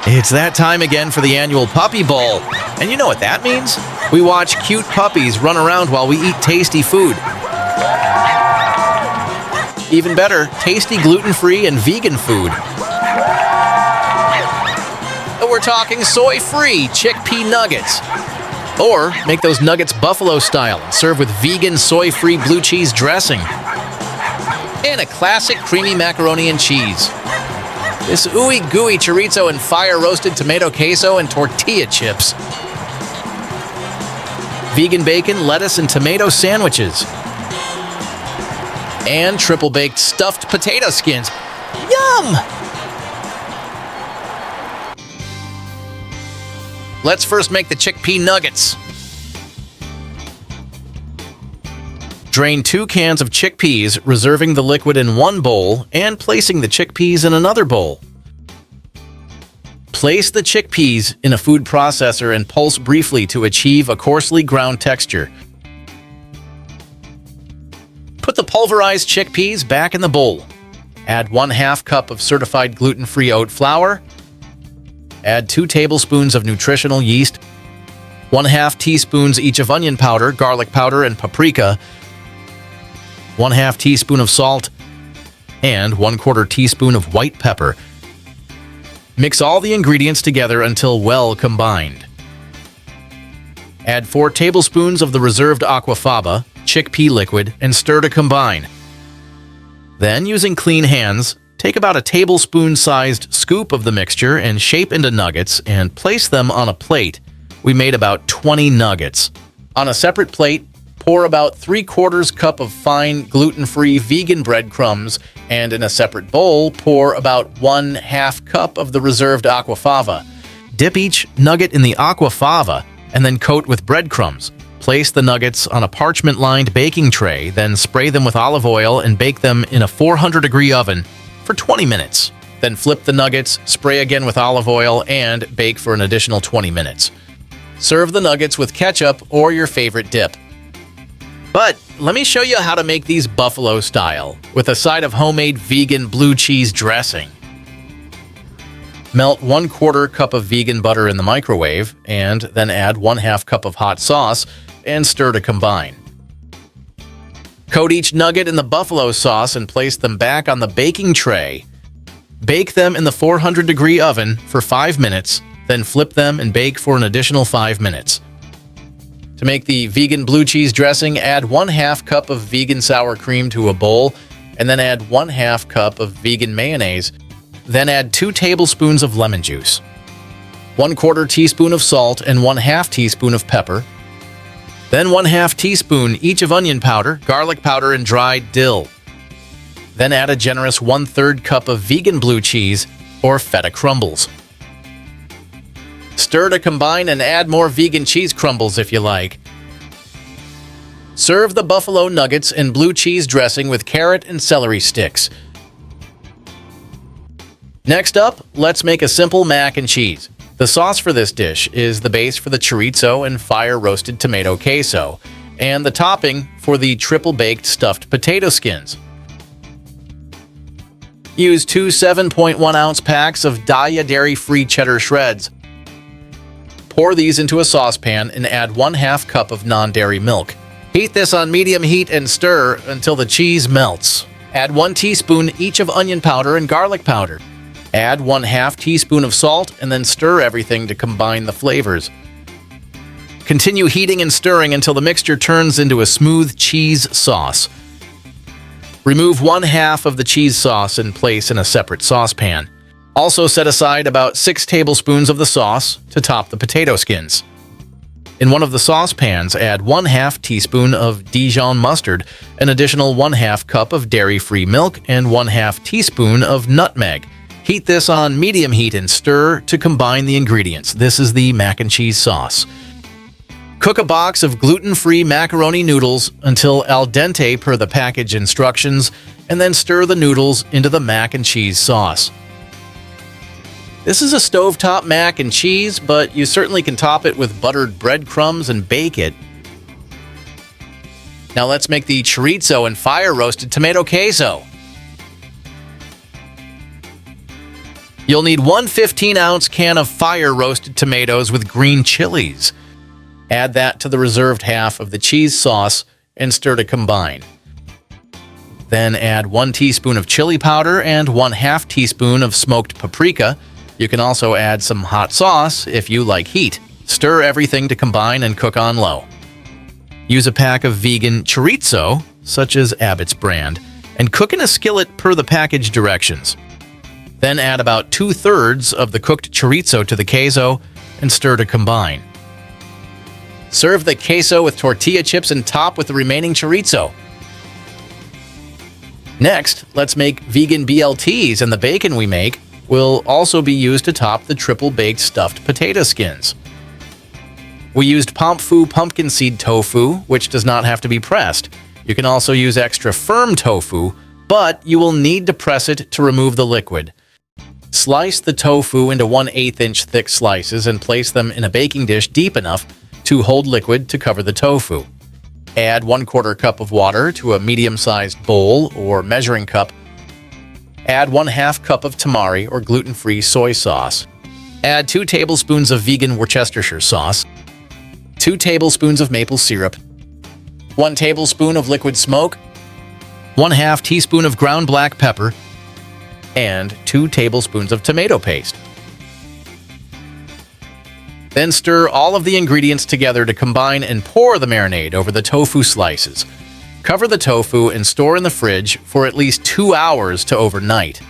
It's that time again for the annual Puppy Bowl. And you know what that means? We watch cute puppies run around while we eat tasty food. Even better, tasty gluten-free and vegan food. We're talking soy-free chickpea nuggets. Or make those nuggets buffalo style and serve with vegan soy-free blue cheese dressing. And a classic creamy macaroni and cheese. This ooey gooey chorizo and fire-roasted tomato queso and tortilla chips. Vegan bacon, lettuce, and tomato sandwiches. And triple-baked stuffed potato skins. Yum! Let's first make the chickpea nuggets. Drain 2 cans of chickpeas, reserving the liquid in one bowl and placing the chickpeas in another bowl. Place the chickpeas in a food processor and pulse briefly to achieve a coarsely ground texture. Put the pulverized chickpeas back in the bowl. Add 1/2 cup of certified gluten-free oat flour. Add 2 tablespoons of nutritional yeast, 1/2 teaspoons each of onion powder, garlic powder, and paprika, 1/2 teaspoon of salt, and 1/4 teaspoon of white pepper. Mix all the ingredients together until well combined. Add 4 tablespoons of the reserved aquafaba, chickpea liquid, and stir to combine. Then, using clean hands, take about a tablespoon-sized scoop of the mixture and shape into nuggets and place them on a plate. We made about 20 nuggets. On a separate plate, pour about 3/4 cup of fine gluten-free vegan breadcrumbs, and in a separate bowl, pour about 1/2 cup of the reserved aquafaba. Dip each nugget in the aquafaba and then coat with breadcrumbs. Place the nuggets on a parchment-lined baking tray, then spray them with olive oil and bake them in a 400-degree oven for 20 minutes. Then flip the nuggets, spray again with olive oil, and bake for an additional 20 minutes. Serve the nuggets with ketchup or your favorite dip. But let me show you how to make these buffalo style with a side of homemade vegan blue cheese dressing. Melt 1/4 cup of vegan butter in the microwave and then add 1/2 cup of hot sauce and stir to combine. Coat each nugget in the buffalo sauce and place them back on the baking tray. Bake them in the 400-degree oven for 5 minutes, then flip them and bake for an additional 5 minutes. To make the vegan blue cheese dressing, add 1/2 cup of vegan sour cream to a bowl, and then add 1/2 cup of vegan mayonnaise. Then add 2 tablespoons of lemon juice, 1/4 teaspoon of salt, and 1/2 teaspoon of pepper. Then 1/2 teaspoon each of onion powder, garlic powder, and dried dill. Then add a generous 1/3 cup of vegan blue cheese or feta crumbles. Stir to combine and add more vegan cheese crumbles if you like. Serve the buffalo nuggets in blue cheese dressing with carrot and celery sticks. Next up, let's make a simple mac and cheese. The sauce for this dish is the base for the chorizo and fire-roasted tomato queso, and the topping for the triple-baked stuffed potato skins. Use 2 7.1-ounce packs of Daiya dairy-free cheddar shreds. Pour these into a saucepan and add 1/2 cup of non-dairy milk. Heat this on medium heat and stir until the cheese melts. Add 1 teaspoon each of onion powder and garlic powder. Add 1/2 teaspoon of salt and then stir everything to combine the flavors. Continue heating and stirring until the mixture turns into a smooth cheese sauce. Remove 1/2 of the cheese sauce and place in a separate saucepan. Also set aside about 6 tablespoons of the sauce to top the potato skins. In one of the saucepans, add 1/2 teaspoon of Dijon mustard, an additional 1/2 cup of dairy-free milk, and 1/2 teaspoon of nutmeg. Heat this on medium heat and stir to combine the ingredients. This is the mac and cheese sauce. Cook a box of gluten-free macaroni noodles until al dente per the package instructions, and then stir the noodles into the mac and cheese sauce. This is a stovetop mac and cheese, but you certainly can top it with buttered breadcrumbs and bake it. Now let's make the chorizo and fire-roasted tomato queso. You'll need one 15-ounce can of fire-roasted tomatoes with green chilies. Add that to the reserved half of the cheese sauce and stir to combine. Then add 1 teaspoon of chili powder and 1/2 teaspoon of smoked paprika. You can also add some hot sauce if you like heat. Stir everything to combine and cook on low. Use a pack of vegan chorizo, such as Abbott's brand, and cook in a skillet per the package directions. Then add about 2/3 of the cooked chorizo to the queso and stir to combine. Serve the queso with tortilla chips and top with the remaining chorizo. Next, let's make vegan BLTs, and the bacon we make will also be used to top the triple-baked stuffed potato skins. We used Pomfu pumpkin seed tofu, which does not have to be pressed. You can also use extra firm tofu, but you will need to press it to remove the liquid. Slice the tofu into 1/8 inch thick slices and place them in a baking dish deep enough to hold liquid to cover the tofu. Add 1/4 cup of water to a medium-sized bowl or measuring cup. Add 1/2 cup of tamari or gluten-free soy sauce. Add 2 tablespoons of vegan Worcestershire sauce, 2 tablespoons of maple syrup, 1 tablespoon of liquid smoke, 1/2 teaspoon of ground black pepper, and 2 tablespoons of tomato paste. Then stir all of the ingredients together to combine and pour the marinade over the tofu slices. Cover the tofu and store in the fridge for at least 2 hours to overnight.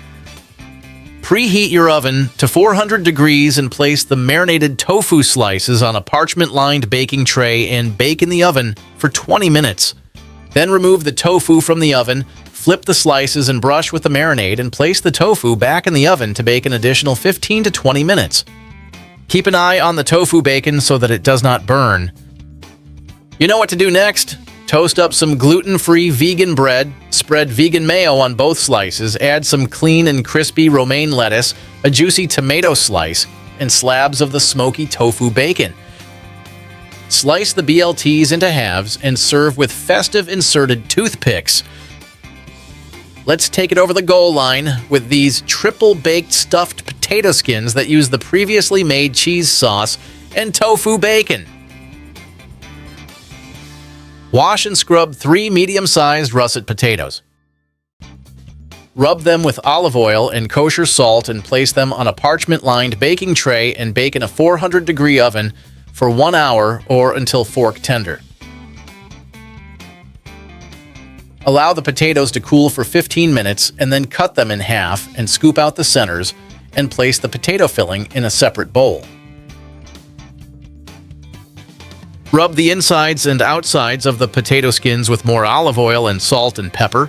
Preheat your oven to 400 degrees and place the marinated tofu slices on a parchment-lined baking tray and bake in the oven for 20 minutes. Then remove the tofu from the oven, flip the slices and brush with the marinade and place the tofu back in the oven to bake an additional 15 to 20 minutes. Keep an eye on the tofu bacon so that it does not burn. You know what to do next? Toast up some gluten-free vegan bread, spread vegan mayo on both slices, add some clean and crispy romaine lettuce, a juicy tomato slice, and slabs of the smoky tofu bacon. Slice the BLTs into halves and serve with festive inserted toothpicks. Let's take it over the goal line with these triple-baked stuffed potato skins that use the previously made cheese sauce and tofu bacon. Wash and scrub 3 medium-sized russet potatoes. Rub them with olive oil and kosher salt and place them on a parchment-lined baking tray and bake in a 400-degree oven for 1 hour or until fork tender. Allow the potatoes to cool for 15 minutes and then cut them in half and scoop out the centers and place the potato filling in a separate bowl. Rub the insides and outsides of the potato skins with more olive oil and salt and pepper.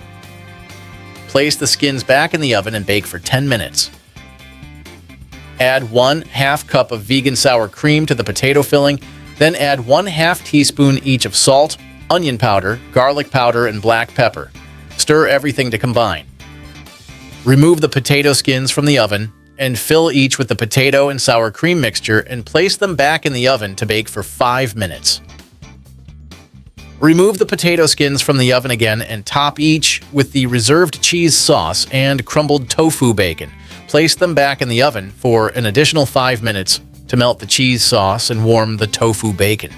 Place the skins back in the oven and bake for 10 minutes. Add 1/2 cup of vegan sour cream to the potato filling, then add 1/2 teaspoon each of salt, onion powder, garlic powder, and black pepper. Stir everything to combine. Remove the potato skins from the oven and fill each with the potato and sour cream mixture and place them back in the oven to bake for 5 minutes. Remove the potato skins from the oven again and top each with the reserved cheese sauce and crumbled tofu bacon. Place them back in the oven for an additional 5 minutes to melt the cheese sauce and warm the tofu bacon.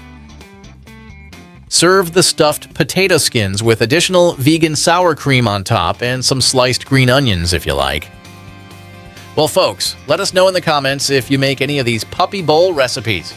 Serve the stuffed potato skins with additional vegan sour cream on top and some sliced green onions if you like. Well, folks, let us know in the comments if you make any of these puppy bowl recipes.